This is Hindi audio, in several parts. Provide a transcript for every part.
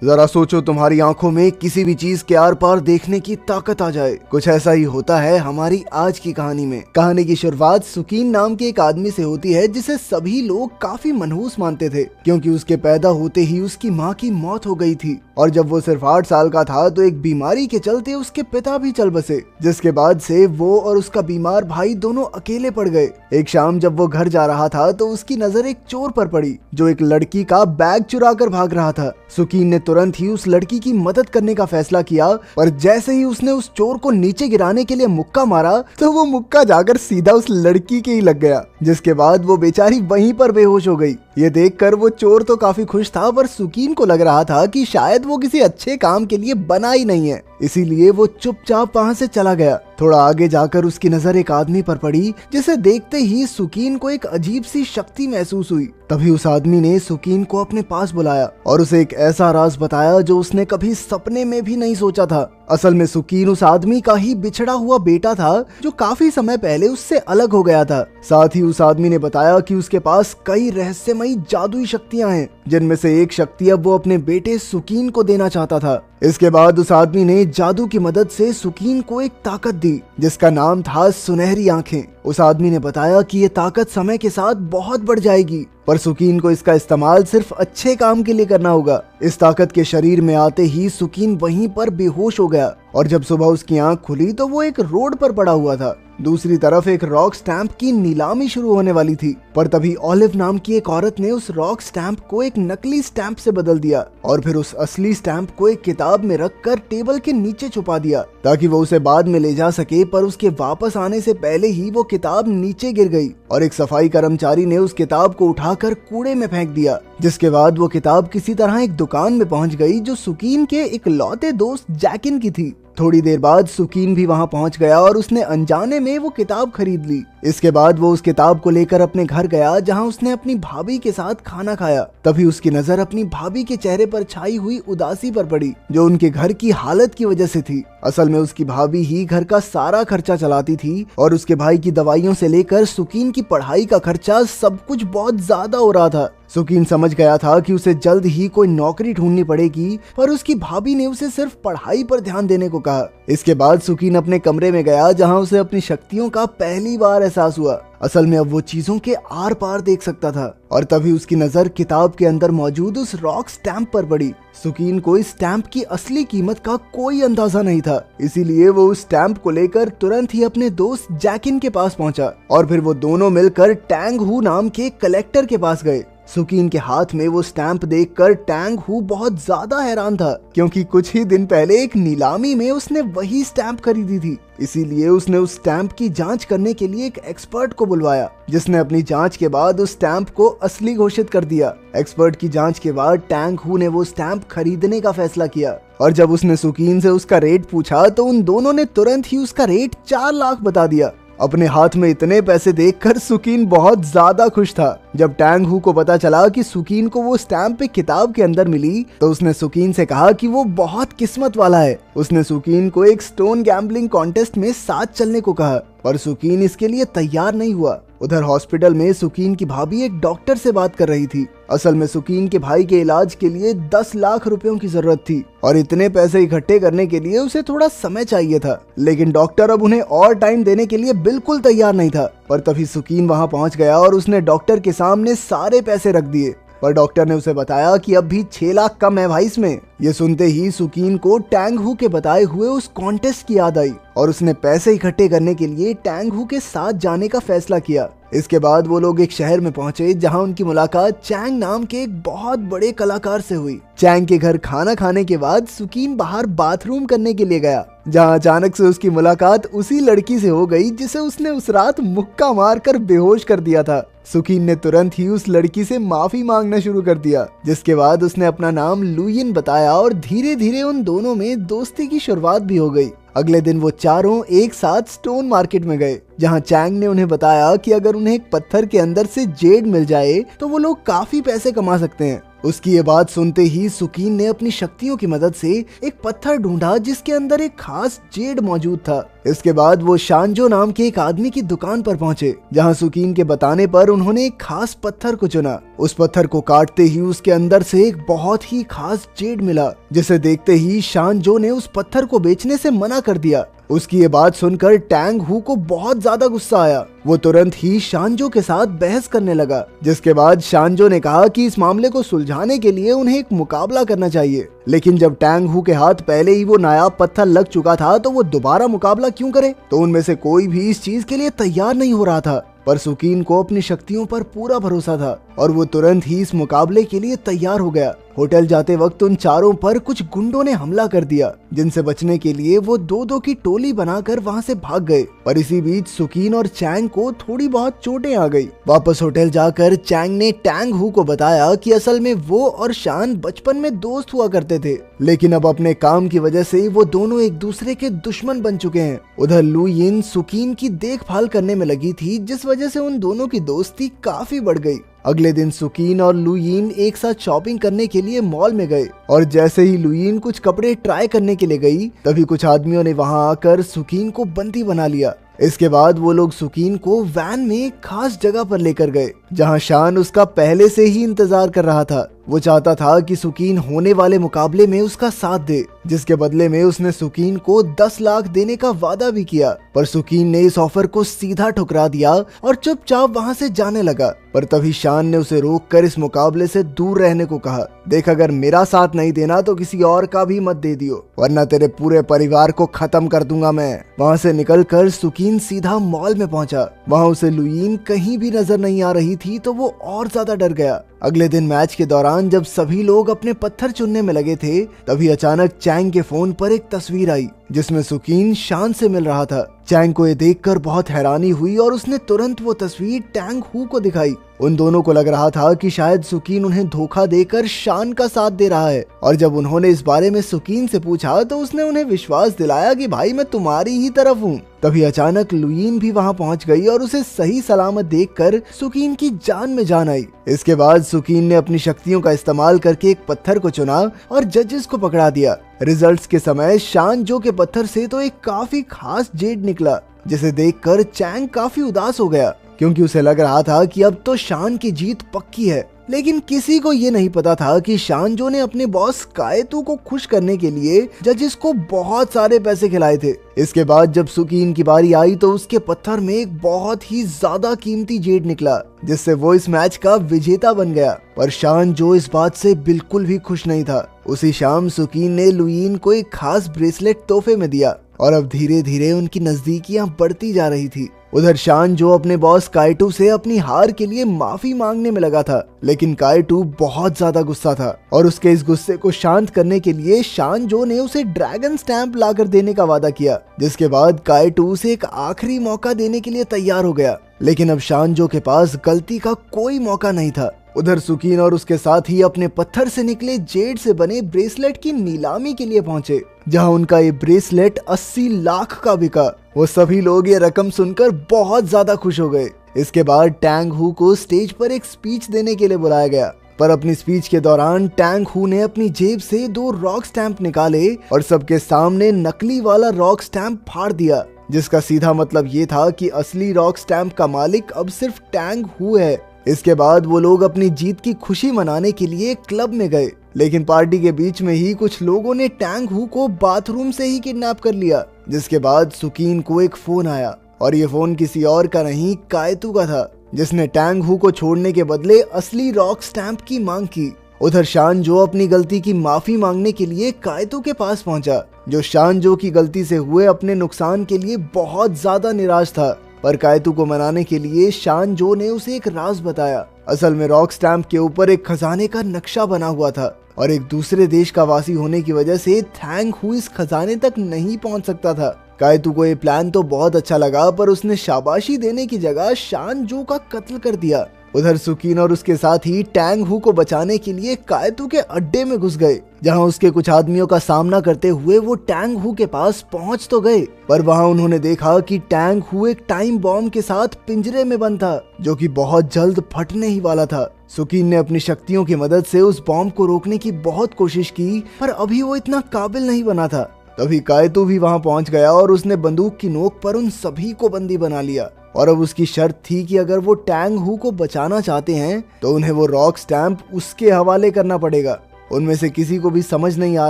जरा सोचो तुम्हारी आंखों में किसी भी चीज के आर पार देखने की ताकत आ जाए। कुछ ऐसा ही होता है हमारी आज की कहानी में। कहानी की शुरुआत सुकीन नाम के एक आदमी से होती है जिसे सभी लोग काफी मनहूस मानते थे, क्योंकि उसके पैदा होते ही उसकी माँ की मौत हो गई थी और जब वो सिर्फ 8 साल का था तो एक बीमारी के चलते उसके पिता भी चल बसे, जिसके बाद से वो और उसका बीमार भाई दोनों अकेले पड़ गए। एक शाम जब वो घर जा रहा था तो उसकी नजर एक चोर पर पड़ी जो एक लड़की का बैग चुरा कर भाग रहा था। सुकीन ने तुरंत ही उस लड़की की मदद करने का फैसला किया, पर जैसे ही उसने उस चोर को नीचे गिराने के लिए मुक्का मारा तो वो मुक्का जाकर सीधा उस लड़की के ही लग गया, जिसके बाद वो बेचारी वहीं पर बेहोश हो गई। ये देखकर वो चोर तो काफी खुश था, पर सुकीन को लग रहा था कि शायद वो किसी अच्छे काम के लिए बना ही नहीं है, इसीलिए वो चुपचाप वहाँ से चला गया। थोड़ा आगे जाकर उसकी नजर एक आदमी पर पड़ी जिसे देखते ही सुकीन को एक अजीब सी शक्ति महसूस हुई। तभी उस आदमी ने सुकीन को अपने पास बुलाया और उसे एक ऐसा राज बताया जो उसने कभी सपने में भी नहीं सोचा था। असल में सुकीन उस आदमी का ही बिछड़ा हुआ बेटा था जो काफी समय पहले उससे अलग हो गया था। साथ ही उस आदमी ने बताया कि उसके पास कई रहस्यमयी जादुई शक्तियां हैं, जिनमें से एक शक्ति अब वो अपने बेटे सुकीन को देना चाहता था। इसके बाद उस आदमी ने जादू की मदद से सुकीन को एक ताकत दी जिसका नाम था सुनहरी आंखें। उस आदमी ने बताया कि ये ताकत समय के साथ बहुत बढ़ जाएगी, पर सुकीन को इसका इस्तेमाल सिर्फ अच्छे काम के लिए करना होगा। इस ताकत के शरीर में आते ही सुकीन वहीं पर बेहोश हो गया और जब सुबह उसकी आंख खुली तो वो एक रोड पर पड़ा हुआ था। दूसरी तरफ एक रॉक स्टैंप की नीलामी शुरू होने वाली थी, पर तभी ऑलिव नाम की एक औरत ने उस रॉक स्टैंप को एक नकली स्टैंप से बदल दिया और फिर उस असली स्टैंप को एक किताब में रखकर टेबल के नीचे छुपा दिया ताकि वो उसे बाद में ले जा सके। पर उसके वापस आने से पहले ही वो किताब नीचे गिर गई और एक सफाई कर्मचारी ने उस किताब को उठाकर कूड़े में फेंक दिया, जिसके बाद वो किताब किसी तरह एक दुकान में पहुंच गई जो सुकीन के इकलौते दोस्त जैकिन की थी। थोड़ी देर बाद सुकीन भी वहां पहुंच गया और उसने अनजाने में वो किताब खरीद ली। इसके बाद वो उस किताब को लेकर अपने घर गया जहां उसने अपनी भाभी के साथ खाना खाया। तभी उसकी नजर अपनी भाभी के चेहरे पर छाई हुई उदासी पर पड़ी जो उनके घर की हालत की वजह से थी। असल में उसकी भाभी ही घर का सारा खर्चा चलाती थी और उसके भाई की दवाइयों से लेकर सुकीन की पढ़ाई का खर्चा सब कुछ बहुत ज्यादा हो रहा था। सुकीन समझ गया था कि उसे जल्द ही कोई नौकरी ढूंढनी पड़ेगी, पर उसकी भाभी ने उसे सिर्फ पढ़ाई पर ध्यान देने को कहा। इसके बाद सुकीन अपने कमरे में गया जहां उसे अपनी शक्तियों का पहली बार एहसास हुआ। असल में अब वो चीजों के आर पार देख सकता था और तभी उसकी नजर किताब के अंदर मौजूद उस रॉक स्टैंप पर पड़ी। सुकीन को इस स्टैंप की असली कीमत का कोई अंदाजा नहीं था, इसीलिए वो उस स्टैंप को लेकर तुरंत ही अपने दोस्त जैकिन के पास पहुंचा और फिर वो दोनों मिलकर टैंग हू नाम के कलेक्टर के पास गए। सुकीन के हाथ में वो स्टैंप देखकर टैंग हू बहुत ज्यादा हैरान था, क्योंकि कुछ ही दिन पहले एक नीलामी में उसने वही स्टैंप खरीदी थी। इसीलिए उसने उस स्टैंप की जांच करने के लिए एक एक्सपर्ट को बुलवाया, जिसने अपनी जांच के बाद उस स्टैंप को असली घोषित कर दिया। एक्सपर्ट की जांच के बाद टैंग हू ने वो स्टैंप खरीदने का फैसला किया और जब उसने सुकीन से उसका रेट पूछा तो उन दोनों ने तुरंत ही उसका रेट 4 लाख बता दिया। अपने हाथ में इतने पैसे देखकर सुकीन बहुत ज्यादा खुश था। जब टैंग हू को पता चला कि सुकीन को वो स्टैंप एक किताब के अंदर मिली तो उसने सुकीन से कहा कि वो बहुत किस्मत वाला है। उसने सुकीन को एक स्टोन गैम्बलिंग कॉन्टेस्ट में साथ चलने को कहा, पर सुकीन इसके लिए तैयार नहीं हुआ। उधर हॉस्पिटल में सुकीन की भाभी एक डॉक्टर से बात कर रही थी। असल में सुकीन के भाई के इलाज के लिए 10 लाख रुपयों की जरूरत थी और इतने पैसे इकट्ठे करने के लिए उसे थोड़ा समय चाहिए था, लेकिन डॉक्टर अब उन्हें और टाइम देने के लिए बिल्कुल तैयार नहीं था। पर तभी सुकीन वहां पहुंच गया और उसने डॉक्टर के सामने सारे पैसे रख दिए, पर डॉक्टर ने उसे बताया कि अब भी 6 लाख कम है भाई इसमें। ये सुनते ही सुकीन को टैंग हू के बताए हुए उस कॉन्टेस्ट की याद आई और उसने पैसे इकट्ठे करने के लिए टैंग हू के साथ जाने का फैसला किया। इसके बाद वो लोग एक शहर में पहुंचे जहां उनकी मुलाकात चैंग नाम के एक बहुत बड़े कलाकार से हुई। चैंग के घर खाना खाने के बाद सुकीन बाहर बाथरूम करने के लिए गया, जहां अचानक से उसकी मुलाकात उसी लड़की से हो गई जिसे उसने उस रात मुक्का मारकर बेहोश कर दिया था। सुकीन ने तुरंत ही उस लड़की से माफी मांगना शुरू कर दिया, जिसके बाद उसने अपना नाम लुयिन बताया और धीरे धीरे उन दोनों में दोस्ती की शुरुआत भी हो गई। अगले दिन वो चारों एक साथ स्टोन मार्केट में गए, जहां चैंग ने उन्हें बताया कि अगर उन्हें एक पत्थर के अंदर से जेड मिल जाए तो वो लोग काफी पैसे कमा सकते हैं। उसकी ये बात सुनते ही सुकीन ने अपनी शक्तियों की मदद से एक पत्थर ढूंढा जिसके अंदर एक खास जेड मौजूद था। इसके बाद वो शानजो नाम के एक आदमी की दुकान पर पहुंचे, जहां सुकीन के बताने पर उन्होंने एक खास पत्थर को चुना। उस पत्थर को काटते ही उसके अंदर से एक बहुत ही खास जेड मिला, जिसे देखते ही शानजो ने उस पत्थर को बेचने से मना कर दिया। उसकी ये बात सुनकर टैंग हू को बहुत ज्यादा गुस्सा आया। वो तुरंत ही शानजो के साथ बहस करने लगा, जिसके बाद शानजो ने कहा कि इस मामले को सुलझाने के लिए उन्हें एक मुकाबला करना चाहिए। लेकिन जब टैंग हू के हाथ पहले ही वो नायाब पत्थर लग चुका था तो वो दोबारा मुकाबला क्यों करे। तो उनमें से कोई भी इस चीज के लिए तैयार नहीं हो रहा था। पर सुकीन को अपनी शक्तियों पर पूरा भरोसा था और वो तुरंत ही इस मुकाबले के लिए तैयार हो गया। होटल जाते वक्त उन चारों पर कुछ गुंडों ने हमला कर दिया, जिनसे बचने के लिए वो दो दो की टोली बनाकर वहां से भाग गए। पर इसी बीच सुकीन और चैंग को थोड़ी बहुत चोटें आ गई। वापस होटल जाकर चैंग ने टैंग हू को बताया कि असल में वो और शान बचपन में दोस्त हुआ करते थे, लेकिन अब अपने काम की वजह से वो दोनों एक दूसरे के दुश्मन बन चुके हैं। उधर लू यिन सुकीन की देखभाल करने में लगी थी, जिस वजह से उन दोनों की दोस्ती काफी बढ़ गई। अगले दिन सुकीन और लुयीन एक साथ शॉपिंग करने के लिए मॉल में गए और जैसे ही लुयीन कुछ कपड़े ट्राई करने के लिए गई, तभी कुछ आदमियों ने वहां आकर सुकीन को बंदी बना लिया। इसके बाद वो लोग सुकीन को वैन में एक खास जगह पर लेकर गए, जहां शान उसका पहले से ही इंतजार कर रहा था। वो चाहता था कि सुकीन होने वाले मुकाबले में उसका साथ दे, जिसके बदले में उसने सुकीन को 10 लाख देने का वादा भी किया। पर सुकीन ने इस ऑफर को सीधा ठुकरा दिया और चुपचाप वहां से जाने लगा। पर तभी शान ने उसे रोककर इस मुकाबले से दूर रहने को कहा। देख, अगर मेरा साथ नहीं देना तो किसी और का भी मत दे दियो, वरना तेरे पूरे परिवार को खत्म कर दूंगा मैं। वहां से निकलकर सुकीन सीधा मॉल में पहुंचा। वहां उसे लुयीन कहीं भी नजर नहीं आ रही थी तो वो और ज्यादा डर गया। अगले दिन मैच के दौरान जब सभी लोग अपने पत्थर चुनने में लगे थे, तभी अचानक चैंग के फोन पर एक तस्वीर आई जिसमें सुकीन शान से मिल रहा था। चैंग को ये देखकर बहुत हैरानी हुई और उसने तुरंत वो तस्वीर टैंग हू को दिखाई। उन दोनों को लग रहा था कि शायद सुकीन उन्हें धोखा देकर शान का साथ दे रहा है, और जब उन्होंने इस बारे में सुकीन से पूछा तो उसने उन्हें विश्वास दिलाया कि भाई मैं तुम्हारी ही तरफ हूँ। तभी अचानक लुयीन भी वहाँ पहुँच गई और उसे सही सलामत देखकर सुकीन की जान में जान आई। इसके बाद सुकीन ने अपनी शक्तियों का इस्तेमाल करके एक पत्थर को चुना और जजेस को पकड़ा दिया। रिजल्ट्स के समय शानजो के पत्थर से तो एक काफी खास जेड निकला, जिसे देखकर चैंग काफी उदास हो गया, क्योंकि उसे लग रहा था कि अब तो शान की जीत पक्की है। लेकिन किसी को ये नहीं पता था कि शानजो ने अपने बॉस कायतू को खुश करने के लिए जजेस को बहुत सारे पैसे खिलाए थे। इसके बाद जब सुकीन की बारी आई तो उसके पत्थर में एक बहुत ही ज्यादा कीमती जेड निकला, जिससे वो इस मैच का विजेता बन गया। पर शानजो इस बात से बिल्कुल भी खुश नहीं था। उसी शाम सुकीन ने लुयीन को एक खास ब्रेसलेट तोहफे में दिया और अब धीरे धीरे उनकी नजदीकियां बढ़ती जा रही थी। उधर शानजो अपने बॉस कायटू से अपनी हार के लिए माफी मांगने में लगा था, लेकिन कायटू बहुत ज्यादा गुस्सा था और उसके इस गुस्से को शांत करने के लिए शानजो ने उसे ड्रैगन स्टैंप लाकर देने का वादा किया, जिसके बाद कायटू उसे एक आखिरी मौका देने के लिए तैयार हो गया। लेकिन अब शानजो के पास गलती का कोई मौका नहीं था। उधर सुकीन और उसके साथी अपने पत्थर से निकले जेड से बने ब्रेसलेट की नीलामी के लिए पहुंचे, जहां उनका ये ब्रेसलेट 80 लाख का बिका। वो सभी लोग ये रकम सुनकर बहुत ज्यादा खुश हो गए। इसके बाद टैंग हू को स्टेज पर एक स्पीच देने के लिए बुलाया गया। पर अपनी स्पीच के दौरान टैंग हू ने अपनी जेब से 2 रॉक स्टैंप निकाले और सबके सामने नकली वाला रॉक स्टैंप फाड़ दिया, जिसका सीधा मतलब ये था कि असली रॉक स्टैंप का मालिक अब सिर्फ टैंग हू है। इसके बाद वो लोग अपनी जीत की खुशी मनाने के लिए क्लब में गए, लेकिन पार्टी के बीच में ही कुछ लोगों ने टैंग हू को बाथरूम से ही किडनैप कर लिया। जिसके बाद सुकीन को एक फोन आया और ये फोन किसी और का नहीं कायतू का था, जिसने टैंग हू को छोड़ने के बदले असली रॉक स्टैंप की मांग की। उधर शानजो अपनी गलती की माफी मांगने के लिए कायतू के पास पहुंचा, जो शानजो की गलती से हुए अपने नुकसान के लिए बहुत ज्यादा निराश था। पर कायतू को मनाने के लिए शानजो ने उसे एक राज बताया। असल में रॉक स्टैंप के ऊपर एक खजाने का नक्शा बना हुआ था और एक दूसरे देश का वासी होने की वजह से टैंग हू इस खजाने तक नहीं पहुंच सकता था। कायतू को ये प्लान तो बहुत अच्छा लगा, पर उसने शाबाशी देने की जगह शानजो का कत्ल कर दिया। उधर सुकीन और उसके साथी टैंग हू को बचाने के लिए कायतू के अड्डे में घुस गए, जहां उसके कुछ आदमियों का सामना करते हुए वो टैंग हू के पास पहुंच तो गए, पर वहां उन्होंने देखा कि टैंग हू एक टाइम बॉम्ब के साथ पिंजरे में बंद था, जो कि बहुत जल्द फटने ही वाला था। सुकीन ने अपनी शक्तियों की मदद से उस बॉम्ब को रोकने की बहुत कोशिश की, पर अभी वो इतना काबिल नहीं बना था। तभी कायतो भी वहां पहुंच गया और उसने बंदूक की नोक पर उन सभी को बंदी बना लिया। और अब उसकी शर्त थी कि अगर वो टैंग हू को बचाना चाहते हैं तो उन्हें वो रॉक स्टैंप उसके हवाले करना पड़ेगा। उनमें से किसी को भी समझ नहीं आ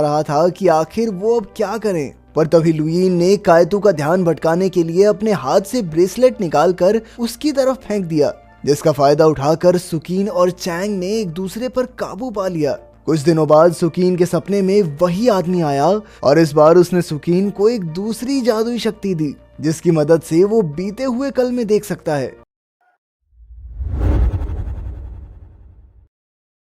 रहा था कि आखिर वो अब क्या करें। पर तभी लुईन ने कायतो का ध्यान भटकाने के लिए अपने हाथ से ब्रेसलेट निकालकर उसकी तरफ फेंक दिया, जिसका फायदा उठाकर सुकीन और चैंग ने एक दूसरे पर काबू पा लिया। कुछ दिनों बाद सुकीन के सपने में वही आदमी आया और इस बार उसने सुकीन को एक दूसरी जादुई शक्ति दी, जिसकी मदद से वो बीते हुए कल में देख सकता है।